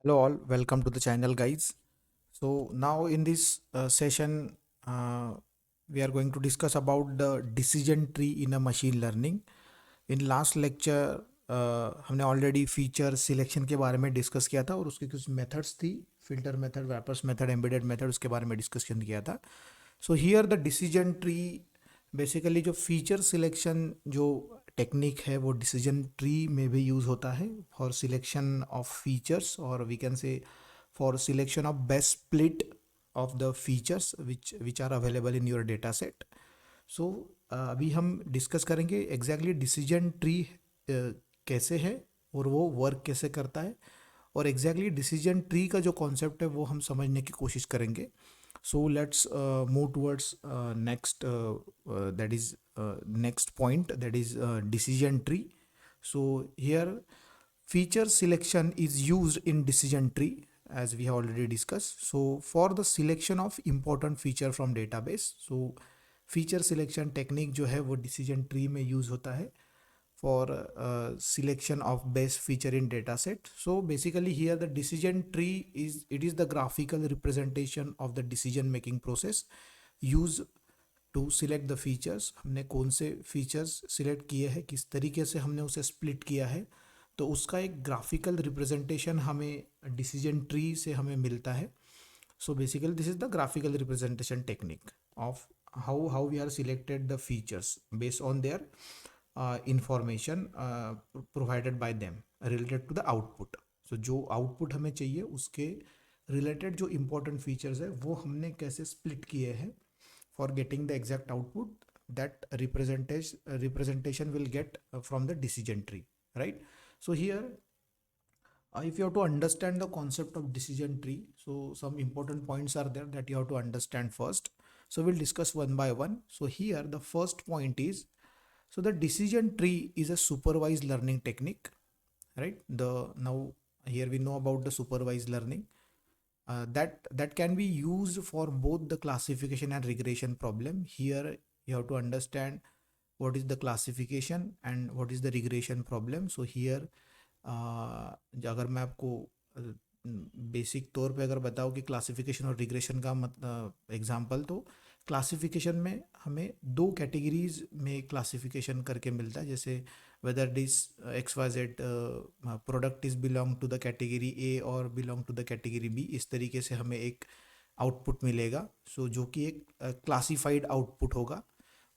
Hello all, welcome to the channel guys. So now in this session we are going to discuss about the decision tree in a machine learning. In last lecture हमने already feature selection के बारे में discuss किया था और उसकी कुछ methods थी, filter method, wrappers method, embedded method, उसके बारे में डिस्कशन किया था. So here the decision tree basically जो फीचर सिलेक्शन जो टेक्निक है वो डिसीजन ट्री में भी यूज़ होता है फॉर सिलेक्शन ऑफ फीचर्स, और we can say for selection of best split of the features which are available in your data set. So अभी हम डिस्कस करेंगे एग्जैक्टली डिसीजन ट्री कैसे है और वो वर्क कैसे करता है, और एग्जैक्टली डिसीजन ट्री का जो कॉन्सेप्ट है वो हम समझने की कोशिश करेंगे. So let's move towards next that is next point, that is decision tree. So here feature selection is used in decision tree as we have already discussed. So for the selection of important feature from database, so feature selection technique जो है वो decision tree में use होता है for selection of best feature in dataset. So basically here the decision tree is the graphical representation of the decision making process used to select the features. हमने कौन से features select किए हैं, किस तरीके से हमने उसे split किया है, तो उसका एक graphical representation हमें decision tree से हमें मिलता है. So basically this is the graphical representation technique of how we are selected the features based on their information provided by them related to the output. So जो output हमें चाहिए उसके related जो important features है वो हमने कैसे split किए हैं for getting the exact output that representation will get from the decision tree, right? So here if you have to understand the concept of decision tree, so some important points are there that you have to understand first. So we'll discuss one by one. So here the first point is, so the decision tree is a supervised learning technique, right? The now here we know about the supervised learning that can be used for both the classification and regression problem. Here you have to understand what is the classification and what is the regression problem. So here अगर मैं आपको basic तौर पे अगर बताऊँ कि classification और regression का एग्जांपल, तो क्लासिफिकेशन में हमें दो कैटेगरीज में क्लासिफिकेशन करके मिलता है, जैसे whether this X Y Z product is belong to the category A or belong to the category B, इस तरीके से हमें एक आउटपुट मिलेगा. सो जो कि एक क्लासिफाइड आउटपुट होगा.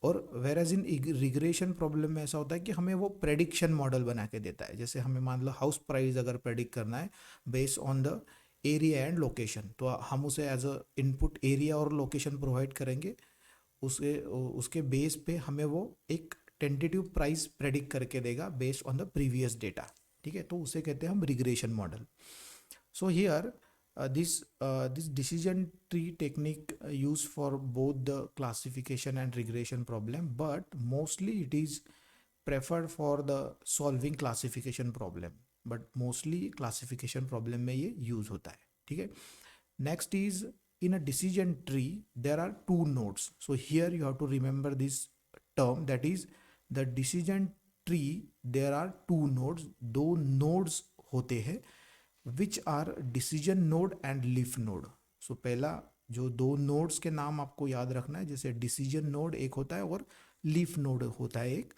और whereas in regression problem में ऐसा होता है कि हमें वो प्रेडिक्शन मॉडल बना के देता है. जैसे हमें मान लो हाउस प्राइस अगर प्रेडिक्ट करना है based on the area and location, तो हम उसे एज अ इनपुट एरिया और लोकेशन प्रोवाइड करेंगे. उसे उसके बेस पे हमें वो एक टेंटेटिव प्राइस प्रेडिक्ट करके देगा based on the previous data. ठीक है, तो उसे कहते हैं हम regression model. So here this decision tree technique used for both the classification and regression problem, but mostly it is preferred for the solving classification problem, but mostly classification problem में ये use होता है. ठीक है. Next is, in a decision tree there are two nodes. So here you have to remember this term, that is the decision tree there are two nodes. दो nodes होते हैं which are decision node and leaf node. So पहला जो दो nodes के नाम आपको याद रखना है, जैसे डिसीजन नोड एक होता है और लीफ नोड होता है एक.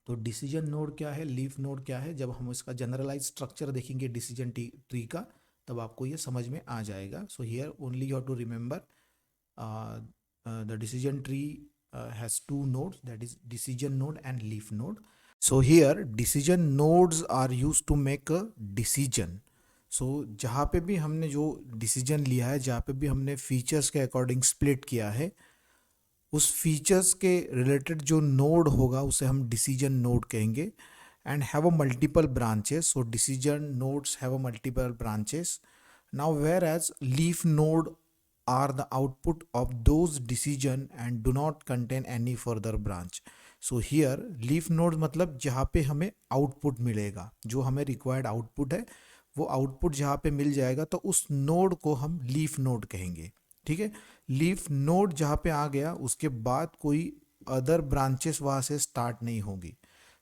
तो डिसीजन नोड क्या है, लीफ नोड क्या है, जब हम इसका जनरलाइज स्ट्रक्चर देखेंगे डिसीजन ट्री का तब आपको ये समझ में आ जाएगा. So here only you have to remember the decision tree has two nodes, that is decision node and leaf node. So here decision nodes are used to make a decision. So जहाँ पे भी हमने जो decision लिया है, जहाँ पे भी हमने फीचर्स के अकॉर्डिंग स्प्लिट किया है, उस फीचर्स के रिलेटेड जो नोड होगा उसे हम डिसीजन नोड कहेंगे. And have a multiple branches. So decision nodes have a multiple branches. Now whereas leaf node are the output of those decision and do not contain any further branch. So here leaf node मतलब जहाँ पे हमें output मिलेगा, जो हमें required output है वो output जहाँ पे मिल जाएगा तो उस नोड को हम लीफ नोड कहेंगे. ठीक है. लीफ नोड जहाँ पे आ गया उसके बाद कोई अदर ब्रांचेस वहाँ से स्टार्ट नहीं होगी.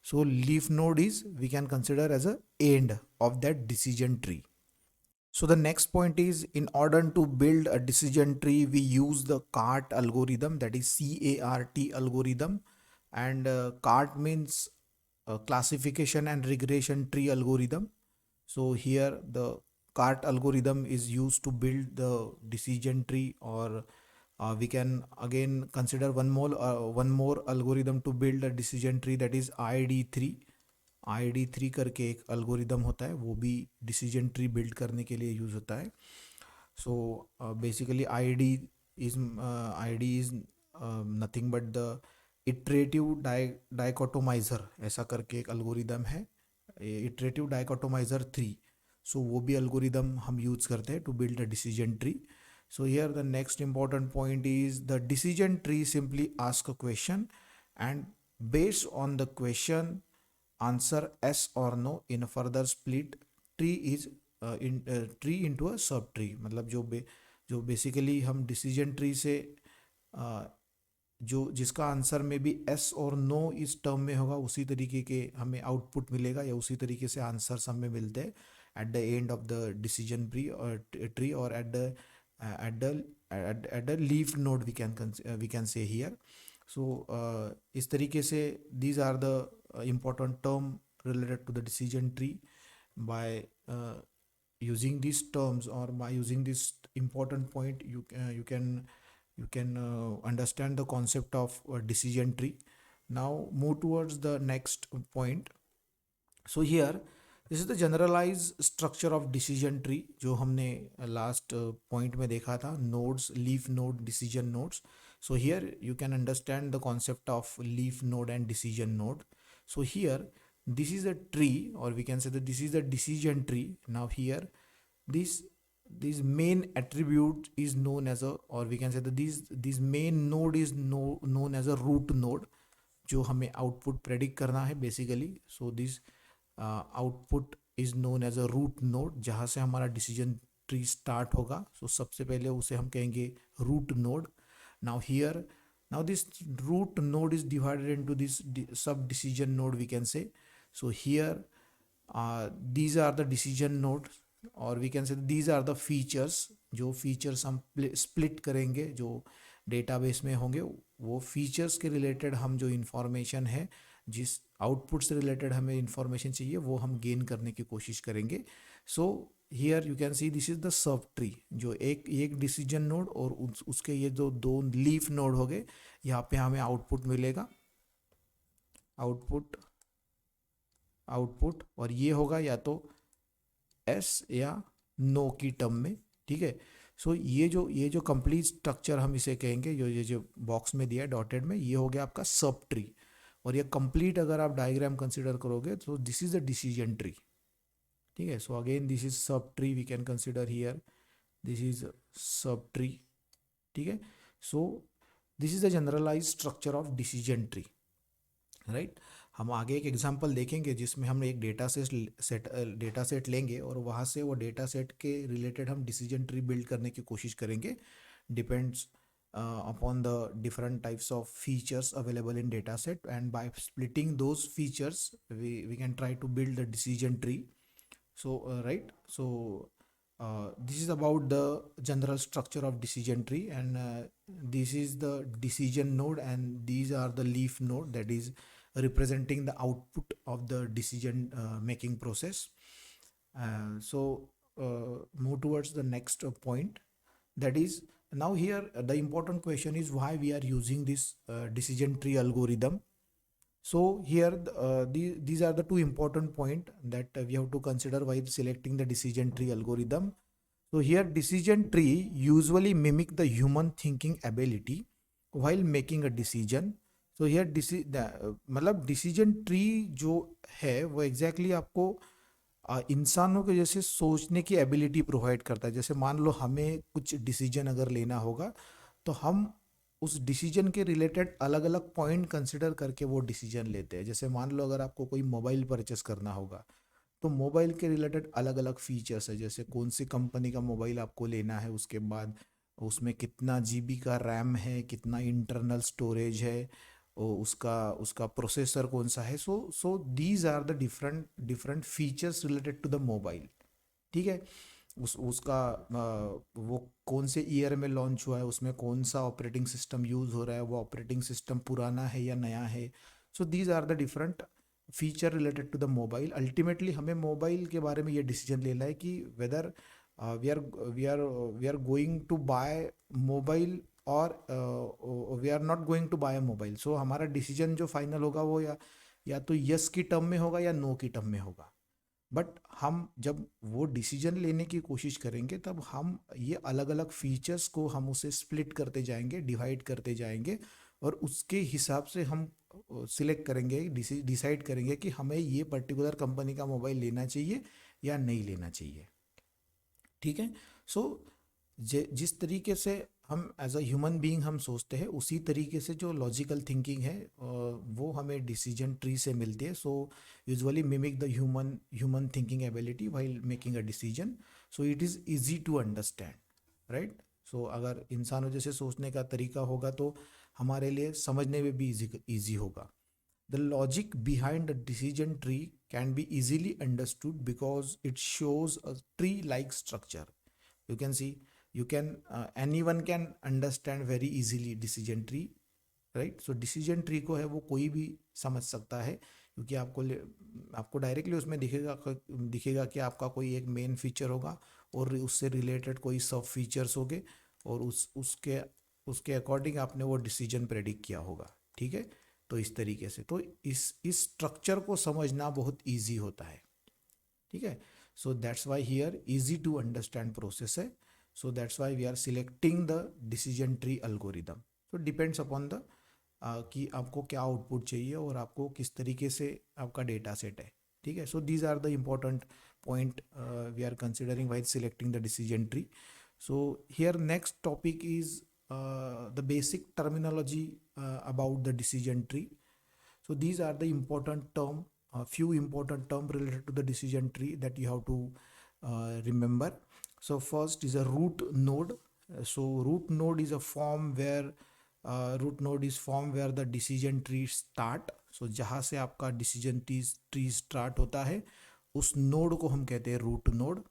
So leaf node is we can consider as a end of that decision tree. So the next point is, in order to build a decision tree, we use the CART algorithm, that is CART algorithm. And CART means classification and regression tree algorithm. So here the CART algorithm is used to build the decision tree, or we can again consider one more algorithm to build a decision tree, that is ID3. ID3 करके एक algorithm होता है, वो भी decision tree build करने के लिए use होता है. So basically ID is nothing but the iterative dichotomizer, ऐसा करके एक algorithm है, iterative dichotomizer 3. So वो भी algorithm हम यूज करते हैं to build a decision tree. So here the next important point is, the decision tree simply ask a question, and based on the question answer yes or no in a further split tree is tree into a sub tree. मतलब जो basically हम decision tree से जो जिसका answer में भी S और no इस टर्म में होगा, उसी तरीके के हमें आउटपुट मिलेगा, या उसी तरीके से आंसर्स हमें मिलते हैं at the end of the decision tree, और at the at the leaf node we can say here. So इस तरीके से these are the important term related to the decision tree. By using these terms, or by using this important point, you can understand the concept of decision tree. Now move towards the next point. So here this is the generalized structure of decision tree, जो हमने last point में देखा था, nodes, leaf node, decision nodes. So here you can understand the concept of leaf node and decision node. So here this is a tree, or we can say that this is the decision tree. Now here this this main attribute is known as a, or we can say that this main node is known as a root node, जो हमें output predict करना है basically. So this output is known as a root node, जहाँ से हमारा decision tree start होगा. सो सबसे पहले उसे हम कहेंगे root node. Now here, now this root node is divided into this sub decision node, we can say. So here these are the decision nodes, or we can say these are the features. जो features हम split करेंगे, जो database में होंगे, वो features के related हम जो इन्फॉर्मेशन है, जिस आउटपुट से रिलेटेड हमें इन्फॉर्मेशन चाहिए, वो हम गेन करने की कोशिश करेंगे. So here you can see this is the subtree, जो एक डिसीजन नोड और उसके ये जो दो लीफ नोड हो गए, यहाँ पे हमें आउटपुट मिलेगा, आउटपुट आउटपुट, और ये होगा या तो एस या नो की टर्म में. ठीक है. सो ये जो कंप्लीट स्ट्रक्चर हम इसे कहेंगे, जो बॉक्स में दिया है डॉटेड में, ये हो गया आपका सब ट्री. और ये कंप्लीट अगर आप डायग्राम कंसिडर करोगे, तो this is the decision tree. ठीक है. So again this is sub tree, we can consider here this is sub tree. ठीक है. So this is the generalize structure of decision tree, right. हम आगे एक example देखेंगे जिसमें हम एक डेटा सेट लेंगे, और वहाँ से वो डेटा सेट के रिलेटेड हम डिसीजन ट्री बिल्ड करने की कोशिश करेंगे. Depends upon the different types of features available in data set, and by splitting those features we can try to build the decision tree. So right. So this is about the general structure of decision tree, and this is the decision node, and these are the leaf node, that is representing the output of the decision making process. So move towards the next point, that is, now here the important question is why we are using this decision tree algorithm. So here these are the two important point that we have to consider while selecting the decision tree algorithm. So here decision tree usually mimic the human thinking ability while making a decision. So here मतलब decision tree जो है वो exactly आपको इंसानों के जैसे सोचने की एबिलिटी प्रोवाइड करता है. जैसे मान लो हमें कुछ डिसीजन अगर लेना होगा, तो हम उस डिसीजन के रिलेटेड अलग अलग पॉइंट कंसिडर करके वो डिसीजन लेते हैं. जैसे मान लो अगर आपको कोई मोबाइल परचेस करना होगा, तो मोबाइल के रिलेटेड अलग अलग फीचर्स है, जैसे कौन सी कंपनी का मोबाइल आपको लेना है, उसके बाद उसमें कितना जीबी का रैम है, कितना इंटरनल स्टोरेज है, उसका उसका प्रोसेसर कौन सा है. So these are the different different features related to the mobile. ठीक है. उसका वो कौन से ईयर में लॉन्च हुआ है, उसमें कौन सा ऑपरेटिंग सिस्टम यूज़ हो रहा है, वो ऑपरेटिंग सिस्टम पुराना है या नया है. So these are the different feature related to the mobile. Ultimately हमें मोबाइल के बारे में ये डिसीजन लेना है कि whether we are we are we are going to buy mobile or we are not going to buy mobile. So हमारा decision जो फाइनल होगा वो या तो यस की टर्म में होगा या नो की टर्म में होगा. बट हम जब वो डिसीजन लेने की कोशिश करेंगे तब हम ये अलग अलग फीचर्स को हम उसे स्प्लिट करते जाएंगे, डिवाइड करते जाएंगे, और उसके हिसाब से हम सिलेक्ट करेंगे, डिसाइड करेंगे कि हमें ये पर्टिकुलर कंपनी का मोबाइल लेना चाहिए या नहीं लेना चाहिए. ठीक है. सो जिस तरीके से हम एज अ ह्यूमन बीइंग हम सोचते हैं, उसी तरीके से जो लॉजिकल थिंकिंग है वो हमें डिसीजन ट्री से मिलती है. So usually mimic the human thinking ability while making a decision. So it is easy to understand, right. So अगर इंसानों जैसे सोचने का तरीका होगा तो हमारे लिए समझने में भी इजी होगा. The logic behind a decision tree can be easily understood because it shows a tree-like structure. You can see, anyone can understand very easily decision tree, right? So decision tree को है वो कोई भी समझ सकता है, क्योंकि आपको डायरेक्टली उसमें दिखेगा कि आपका कोई एक मेन फीचर होगा और उससे रिलेटेड कोई सब फीचर्स होंगे, और उसके अकॉर्डिंग आपने वो डिसीजन प्रेडिक्ट किया होगा. ठीक है. तो इस तरीके से तो इस स्ट्रक्चर को समझना बहुत इजी होता है. ठीक है. So that's why here easy to understand process है. So that's why we are selecting the decision tree algorithm. So depends upon the कि आपको क्या आउटपुट चाहिए और आपको किस तरीके से आपका डेटा सेट है. ठीक है. So these are the important point we are considering while selecting the decision tree. So here next topic is the basic terminology about the decision tree. So these are the important term, few important term related to the decision tree that you have to remember. So first is a root node. So root node is a form where the decision tree start. So जहाँ से आपका decision tree start होता है, उस node को हम कहते हैं root node,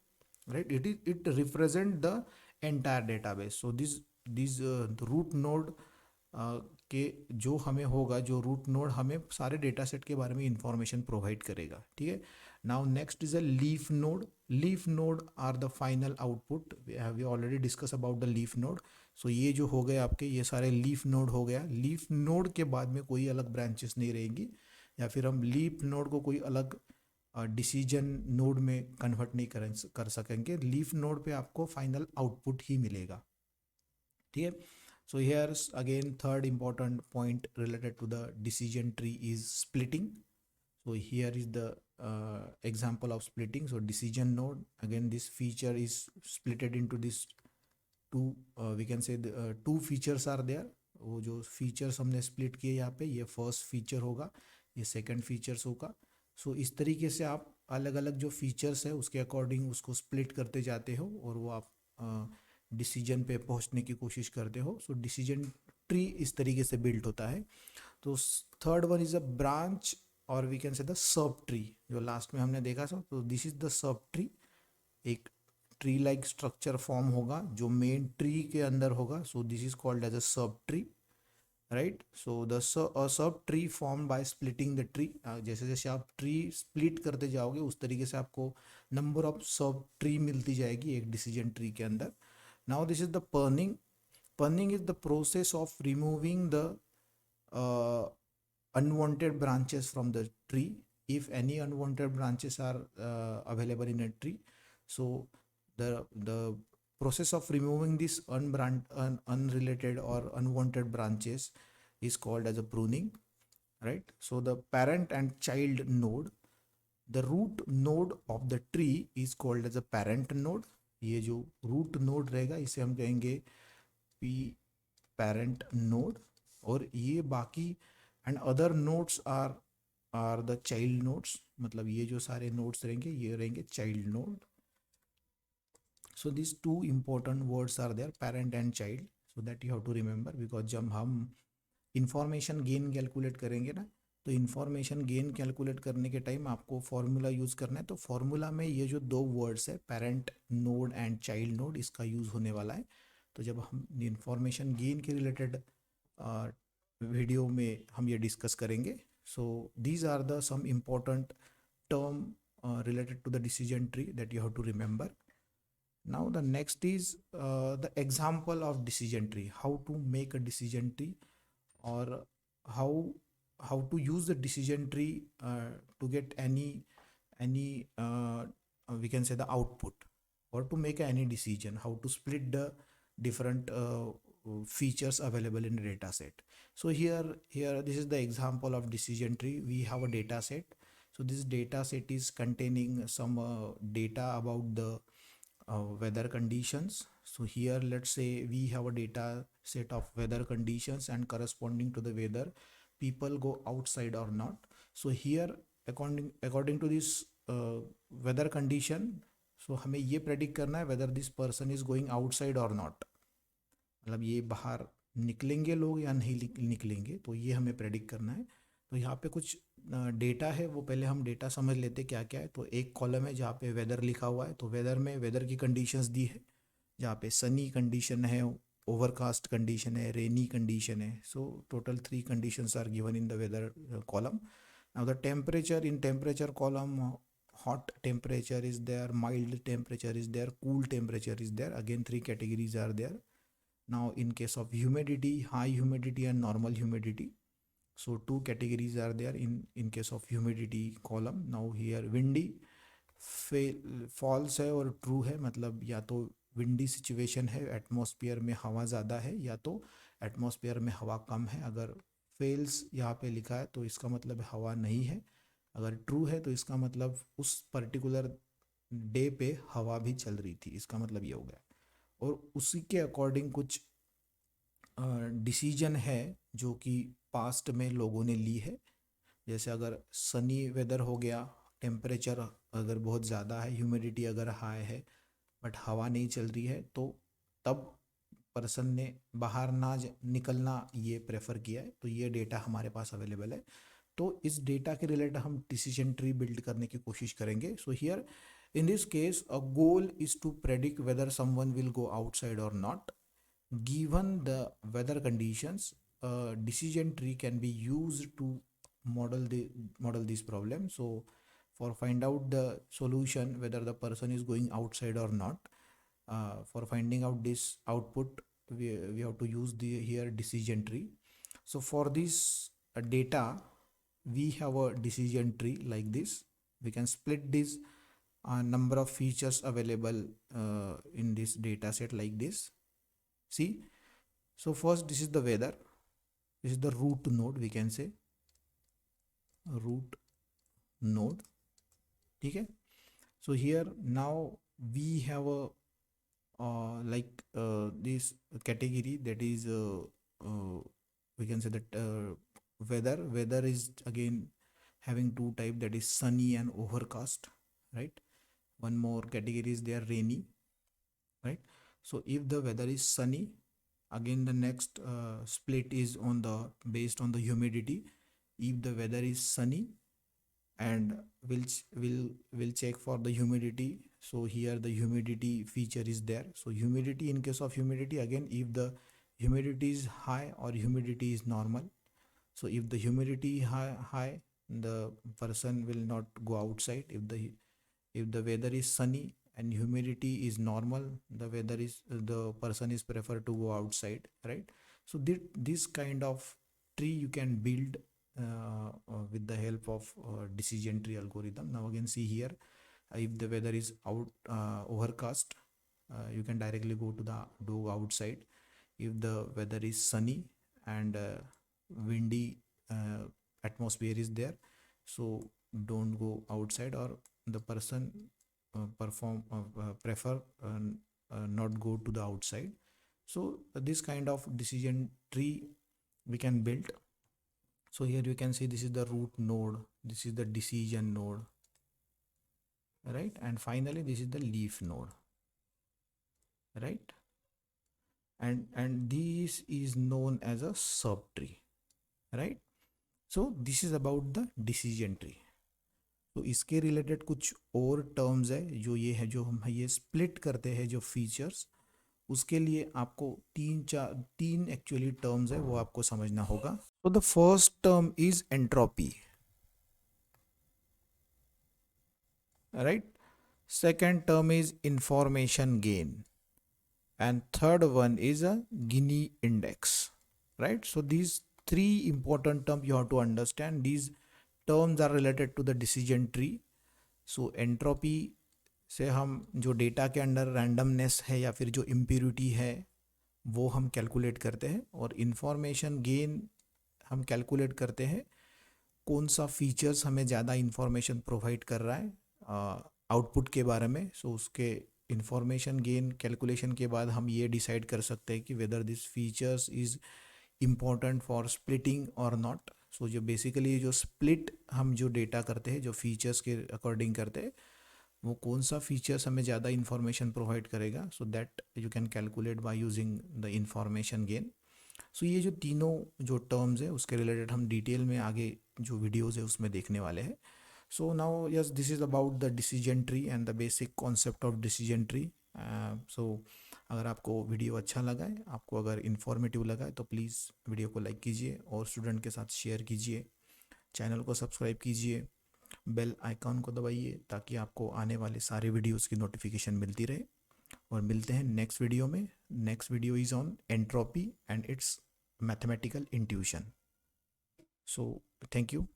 right. It represent the entire database. So this root node के जो हमें होगा, जो रूट नोड हमें सारे डेटा सेट के बारे में इंफॉर्मेशन प्रोवाइड करेगा. ठीक है. Now next is a leaf node. Leaf node are the final output. We already discuss about the leaf node. So ये जो हो गए आपके, ये सारे लीफ नोड हो गया. लीफ नोड के बाद में कोई अलग ब्रांचेस नहीं रहेंगी, या फिर हम लीफ नोड को कोई अलग डिसीजन नोड में कन्वर्ट नहीं कर सकेंगे. लीफ नोड पे आपको फाइनल आउटपुट ही मिलेगा. ठीक है. So here again third important point related to the decision tree is splitting. So here is the example of splitting. So decision node, again this feature is splitted into this two, we can say two features are there. वो जो features हमने split किए यहाँ पे, ये first feature होगा, ये second features होगा. सो इस तरीके से आप अलग अलग जो फीचर्स है उसके अकॉर्डिंग उसको स्प्लिट करते जाते हो और वो आप डिसीजन पे पहुंचने की कोशिश करते हो. सो डिसीजन ट्री इस तरीके से बिल्ड होता है. तो third one is a branch, और we can say the subtree, जो लास्ट में हमने देखा था. तो this is the subtree. एक ट्री लाइक स्ट्रक्चर फॉर्म होगा जो मेन ट्री के अंदर होगा. So this is called as a subtree, right. So the subtree form by splitting the tree. जैसे जैसे आप ट्री स्प्लिट करते जाओगे उस तरीके से आपको नंबर ऑफ सब ट्री मिलती जाएगी एक डिसीजन ट्री के अंदर. Now this is the pruning. Pruning is the process of removing the uh, unwanted branches from the tree. If any unwanted branches are available in a tree, so the process of removing these unrelated or unwanted branches is called as a pruning, right? So the parent and child node, the root node of the tree is called as a parent node. ये जो root node रहेगा इसे हम कहेंगे P parent node, और ये बाकी and other nodes are the child nodes. मतलब ये जो सारे नोड्स रहेंगे ये रहेंगे child node. So this two important words are there, parent and child, so that you have to remember. Because जब हम इंफॉर्मेशन गेन कैलकुलेट करेंगे ना, तो इंफॉर्मेशन गेन कैलकुलेट करने के टाइम आपको फॉर्मूला यूज़ करना है। तो फॉर्मूला में ये जो दो वर्ड्स है parent node and child node, इसका यूज़ होने वाला है। तो जब हम इंफॉर्मेशन गेन के रिलेटेड वीडियो में हम ये डिस्कस करेंगे। So these are the some important term related to the decision tree that you have to remember. Now the next is the example of decision tree, how to make a decision tree, or how how to use the decision tree to get any we can say the output, or to make any decision, how to split the different features available in a data set. So here this is the example of decision tree. We have a data set. So this data set is containing some data about the weather conditions. So here let's say we have a data set of weather conditions, and corresponding to the weather people go outside or not. So here according to this weather condition, so हमें ये predict करना है whether this person is going outside or not, मतलब ये बाहर निकलेंगे लोग या नहीं निकलेंगे, तो ये हमें प्रेडिक्ट करना है। तो यहाँ पे कुछ डेटा है, वो पहले हम डेटा समझ लेते क्या क्या है। तो एक कॉलम है जहाँ पे वेदर लिखा हुआ है, तो वेदर में वेदर की कंडीशंस दी है, जहाँ पे सनी कंडीशन है, ओवरकास्ट कंडीशन है, रेनी कंडीशन है। So total 3 conditions are given in the weather column. Now the temperature, in temperature column, hot temperature is there, mild temperature is there, cool temperature is there. Again 3 categories are there. Now in case of humidity, high humidity and normal humidity, so 2 categories are there in case of humidity column. Now here windy, false है और true है, मतलब या तो windy situation है, atmosphere में हवा ज़्यादा है, या तो एटमॉस्फेयर में हवा कम है। अगर फेल्स यहाँ पे लिखा है तो इसका मतलब हवा नहीं है। अगर ट्रू है तो इसका मतलब उस पर्टिकुलर डे पे हवा भी चल रही थी, इसका मतलब ये हो गया। और उसी के अकॉर्डिंग कुछ डिसीजन है जो कि पास्ट में लोगों ने ली है। जैसे अगर सनी वेदर हो गया, टेम्परेचर अगर बहुत ज़्यादा है, ह्यूमिडिटी अगर हाई है बट हवा नहीं चल रही है, तो तब पर्सन ने बाहर ना निकलना ये प्रेफर किया है। तो ये डेटा हमारे पास अवेलेबल है। तो इस डेटा के रिलेटेड हम डिसीजन ट्री बिल्ड करने की कोशिश करेंगे। So here in this case a goal is to predict whether someone will go outside or not. Given the weather conditions, a decision tree can be used to model this problem. So for find out the solution whether the person is going outside or not, for finding out this output, we have to use the here decision tree. So for this data we have a decision tree like this. We can split this number of features available in this data set like this. See, so first this is the weather, this is the root node, we can say root node. Okay, so here now we have a this category, that is we can say that weather is again having 2 type, that is sunny and overcast, right? One more category is there, rainy, right? So if the weather is sunny, again the next split is on the based on the humidity. If the weather is sunny, and we'll check for the humidity. So here the humidity feature is there. So humidity, in case of humidity, again if the humidity is high or humidity is normal. So if the humidity high, the person will not go outside. If the weather is sunny and humidity is normal, the person is preferred to go outside, right? So this kind of tree you can build with the help of decision tree algorithm. Now again see here, if the weather is overcast, you can directly go outside. If the weather is sunny and windy atmosphere is there, so don't go outside, or the person prefer not go to the outside. So this kind of decision tree we can build. So here you can see this is the root node, this is the decision node, right? And finally this is the leaf node, right? And this is known as a subtree, right? So this is about the decision tree. तो इसके related कुछ और terms है जो ये है, जो हम ये स्प्लिट करते हैं जो फीचर्स, उसके लिए आपको तीन एक्चुअली टर्म्स है वो आपको समझना होगा। तो the first term is entropy, right. Second term is information gain and third one is a Gini index, right? So these three important terms you have to understand. These terms are related to the decision tree. So entropy से हम जो data के अंदर randomness है या फिर जो impurity है वो हम कैलकुलेट करते हैं, और इंफॉर्मेशन गेन हम कैलकुलेट करते हैं कौन सा फीचर्स हमें ज़्यादा इंफॉर्मेशन प्रोवाइड कर रहा है आउटपुट के बारे में। सो उसके इंफॉर्मेशन गेन कैलकुलेशन के बाद हम ये डिसाइड कर सकते हैं कि whether this features is important for splitting और नॉट। सो जो बेसिकली जो स्प्लिट हम जो डेटा करते हैं जो फीचर्स के अकॉर्डिंग करते हैं, वो कौन सा फीचर्स हमें ज़्यादा इंफॉर्मेशन प्रोवाइड करेगा, so that you can calculate by using the information gain. So ये जो तीनों जो टर्म्स है उसके रिलेटेड हम डिटेल में आगे जो वीडियोज़ है उसमें देखने वाले हैं। So now yes, this is about the decision tree and the basic concept of decision tree. So अगर आपको वीडियो अच्छा लगा है, आपको अगर इन्फॉर्मेटिव लगा है, तो प्लीज़ वीडियो को लाइक कीजिए और स्टूडेंट के साथ शेयर कीजिए, चैनल को सब्सक्राइब कीजिए, बेल आइकॉन को दबाइए ताकि आपको आने वाले सारे वीडियोस की नोटिफिकेशन मिलती रहे। और मिलते हैं नेक्स्ट वीडियो में। Next video is on entropy and it's mathematical intuition. So thank you.